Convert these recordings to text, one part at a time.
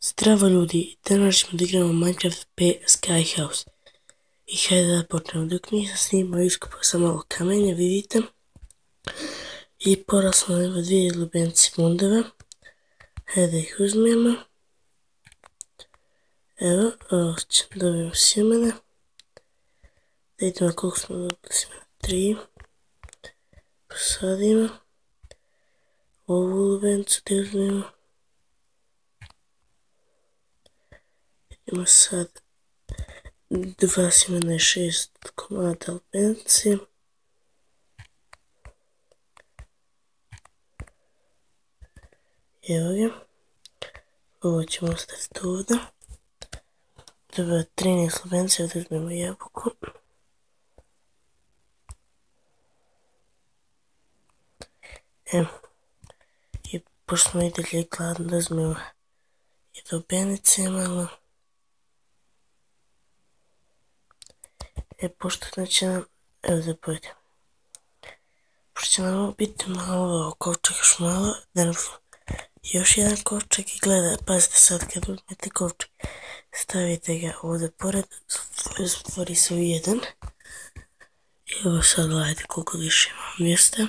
Zdravo ljudi, danas ćemo da igramo Minecraft P Sky House. I hajde da počnemo. Dok nisam snimao, iskopao sam malo kamenja, vidite. I poraslo nam ima 2 lubenice bundeve. Hajde da ih uzmemo. Evo, ovo će dobijemo sjemene. Da idemo koliko smo dobili sjemena. 3. Posadimo. Ovu lubenicu da uzmemo. Idemo sad 2 sjemena i 6 komada lubenice. Evo ga. Ovo ćemo ostaviti ovdje. Dobro, 13 lubenice, ovdje uzmemo jabuku. I pošto smo i dalje gladni, da uzmemo i lubenice malo. Pošto znači nam, evo da pojedem. Pošto će nam biti malo kovčak još malo, da nam još jedan kovčak i gleda, pazite sad kad uzmete kovčak, stavite ga ovdje pored, stvori se u jedan. I evo sad gledajte koliko više imamo mjesta.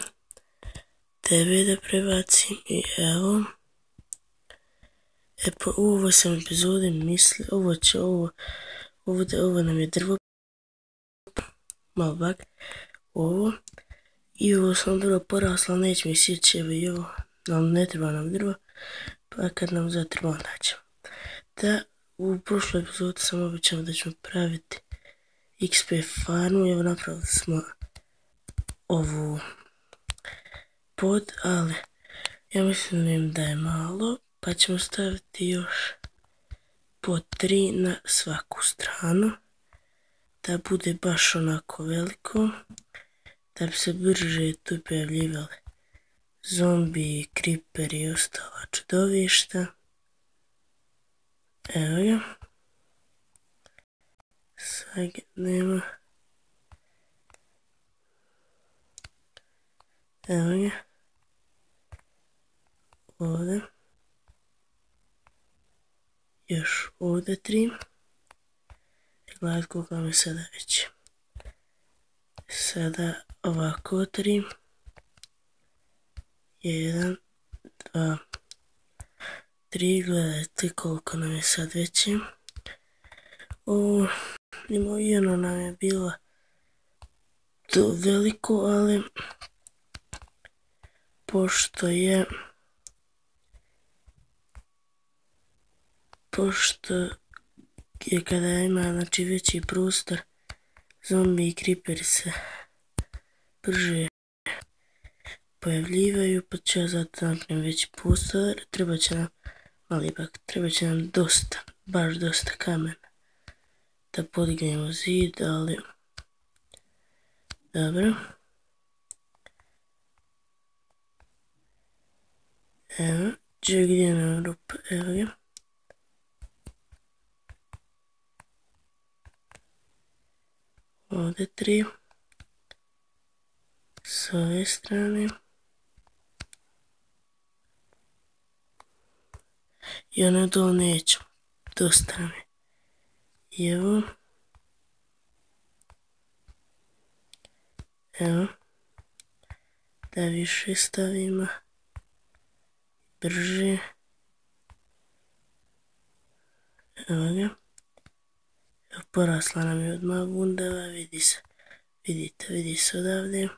Tebe da prebacim i evo. Po ovoj sam epizodi mislio, ovo nam je drvo, malo bak, ovo. I ovo sam drvo poraslo, neće mi sjeći, evo i ovo, ne treba nam drvo, pa kad nam zatreba onda ćemo. Da, u prošloj epizodi sam običao da ćemo praviti XP farmu, evo napravili smo ovu pod, ali ja mislim da je malo, pa ćemo staviti još po 3 na svaku stranu, da bude baš onako veliko, da bi se brže tu pojavljivali zombi, creeper i ostala čudovišta. Evo ga. Sad ga nema. Evo ga. Ovdje. Još ovdje 3. Gledajte koliko vam je sada već. Sada ovako 3. 1, 2, 3, gledajte koliko nam je sad veće. Ovo, i ono nam je bilo to veliko, ali pošto je kada ima znači veći prostor, zombi i creeperi se brže pojavljivaju, pa ću ja zato napravim veći prostor. Treba će nam dosta, baš dosta kamena da podignemo zid, ali dobro. Evo, gdje nam rupa, evo ga. Ovdje 3. S ove strane. I ono dole nećemo, dosta nam je. I evo. Evo. Da više stavimo. Brže. Evo ga. Evo, porasla nam je odmah bundava, vidi se odavde.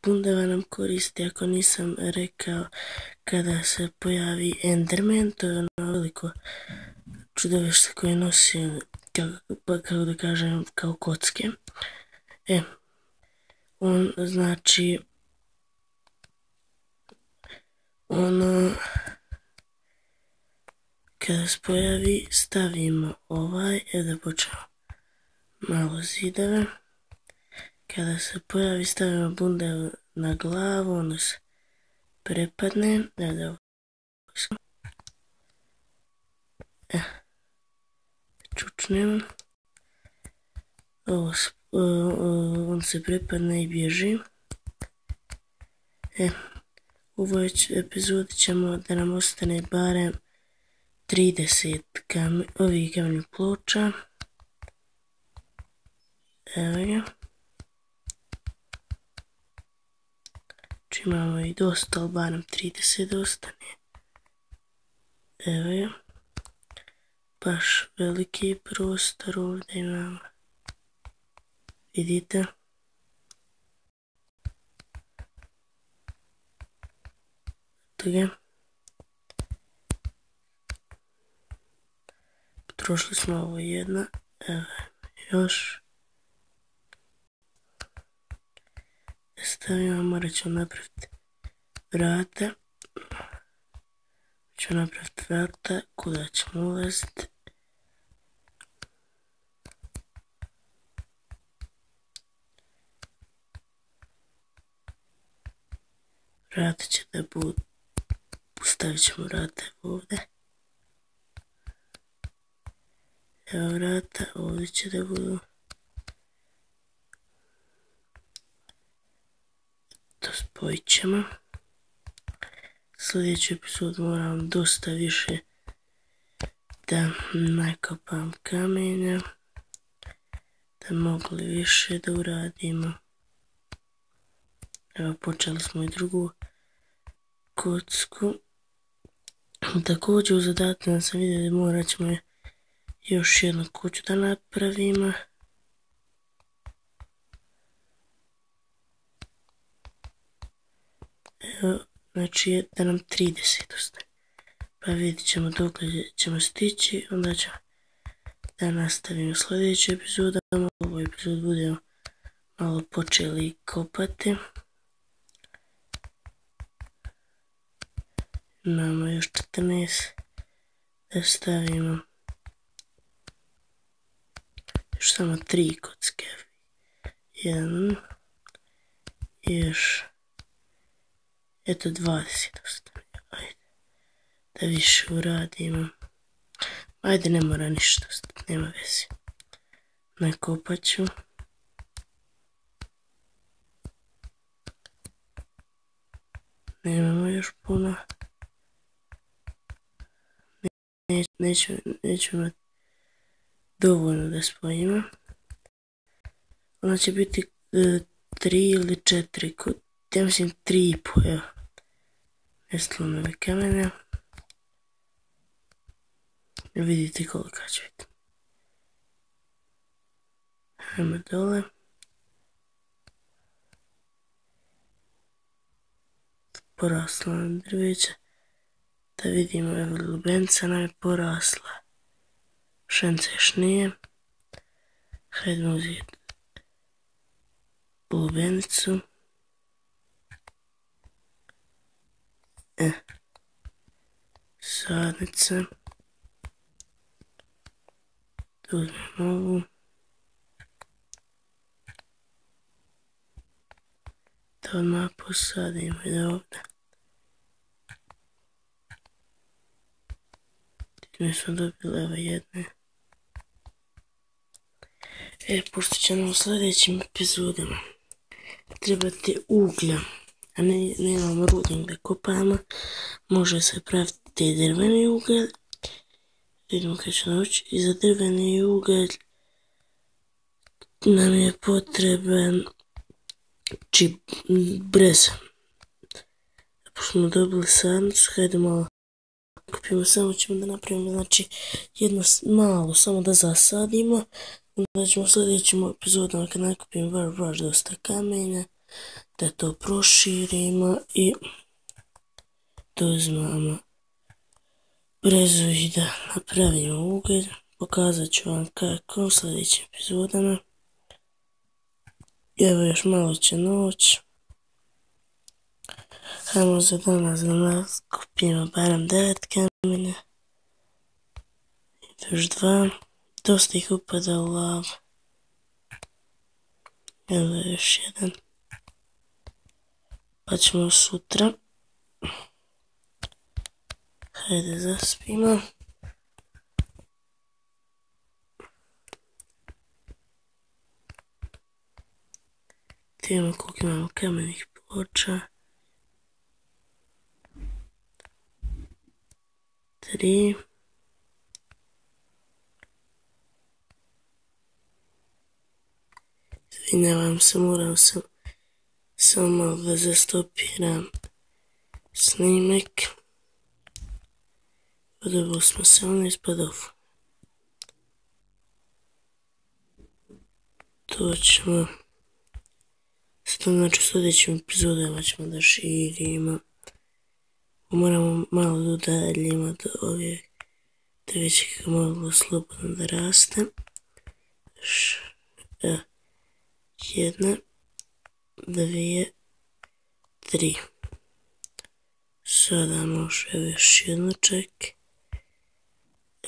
Bundava nam koristi, ako nisam rekao, kada se pojavi Enderman, to je ono veliko čudovište koje nosi, kako da kažem, kao kocke. On znači, ono, kada se pojavi, stavimo ovaj, da počnemo malo zidove. Kada se pojavi, stavimo bundev na glavu, ono se prepadne, čučnemo, on se prepadne i bježi. U ovoj epizodi ćemo da nam ostane barem 30 ovih kamenih ploča. Evo ga. Znači imamo i dosta, ali barem 30 da ostane. Evo ga. Baš veliki prostor ovdje imamo. Vidite. Toga. Potrošili smo ovo jedna. Evo još. Stavimo, morat ćemo napraviti vrata. Ćemo napraviti vrata kuda ćemo ulaziti. Vrata će da budu, stavit ćemo vrata ovdje. Evo vrata, ovdje će da budu. To spojit ćemo. Sljedeću epizodu moram dosta više da nakopam kamenja, da mogli više da uradimo. Evo počeli smo i drugu kocku. Također u zadatku nam sam vidio da morat ćemo još jednu kuću da napravimo. Evo, znači da nam 30 ostane. Pa vidit ćemo dok ćemo stići, onda ćemo da nastavimo sljedeću epizodu. U ovoj epizodi budemo malo počeli kopati. Imamo još 14 da stavimo. Još samo 3 kocke. 1 i još eto 20 ostane. Ajde da više uradimo. Ajde, ne mora ništa ostati, nema veze. Nakopat ću. Nemamo još puno. Neću imati dovoljno da spojimo. Ona će biti 3 ili 4, ja mislim 3,5, evo. Neslomove kamene. Vidite kolika će biti. Ajmo dole. Porasla nam drveća. Da vidimo, evo lubenica nam je porasla. Pšenica još nije. Hajdemo uzeti lubenicu. Sadnica. Tu uzmemo ovu. Da odmah posadimo i da ovdje. Mi smo dobili ove jedne. Pošto će nam u sljedećim epizodama trebati uglja, a nemamo rudnik da kopamo, može se praviti drveni ugalj. Vidimo kad ću nauči. I za drveni ugalj nam je potreban breza. Pošto smo dobili sadnicu, hajde malo kupimo, samo ćemo da napravimo, znači jedno malo, samo da zasadimo. Onda ćemo u sljedećim epizodama kad nakupimo baš dosta kamenja, da to proširimo i da uzmemo brezu i da napravimo ugalj. Pokazat ću vam kako u sljedećim epizodama. Evo još malo će noć. Hajmo za danas da nakupimo barem 9 kamenja. Još 2. Dosta ih upada u lavu. Evo još jedan. Pa ćemo sutra. Hajde zaspimo. Vidimo koliko imamo kamenih ploča. 3. Izvinjavam se, moram sam samo malo da zastopiram snimek. Podobalo smo se 18 padov. To ćemo, znači u sljedećim epizodama ćemo da širimo. Moramo malo da udaljimo do ove, da već je moglo slobodno da raste. 1, 2, 3. Sada može još jedno ček.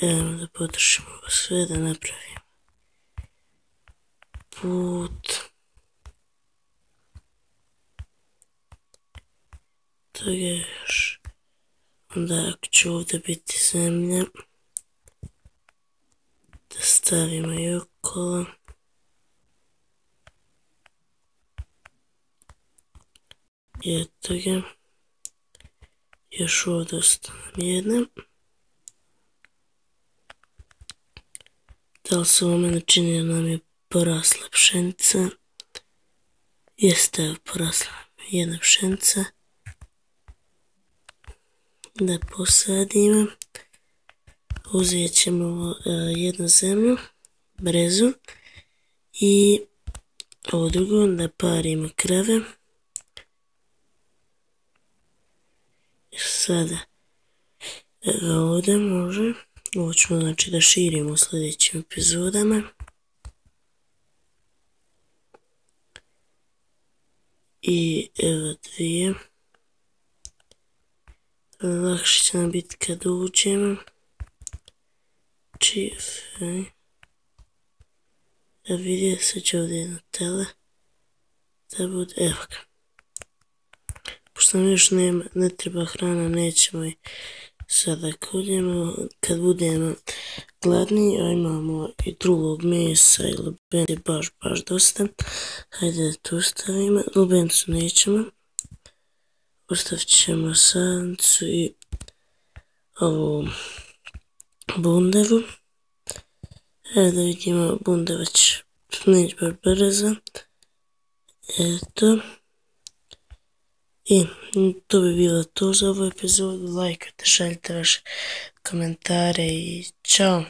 Evo da potrošimo ovo sve, da napravimo put. Toga još. Onda ako će ovdje biti zemlja, da stavimo i okolo. I eto ga. Još ovdje ostane jedna. Da li se ovo mene čini da nam je porasla pšenica? Jeste porasla jedna pšenica. Da posadimo. Uzet ćemo jednu zemlju, brezu i ovo drugo da parimo krave. Sada ovdje može, ovo ćemo znači da širimo u sljedećim epizodama. I evo 2. Lakše će nam biti kad uđemo. Čifaj. Da vidite, sad će ovdje jedno tele. Da bude, evo ga. Pošto nam još ne treba hrana, nećemo i sada koljemo. Kad budemo gladni, a imamo i drugog mesa i lubenice baš dosta. Hajde da to stavimo. Lubenicu nećemo. Ostavit ćemo sadnicu i ovu bundevu. Evo da vidimo, bundeva će neće baš brzo. Eto. I to bi bilo to za ovu epizodu. Lajkajte, šaljite vaše komentare i čao.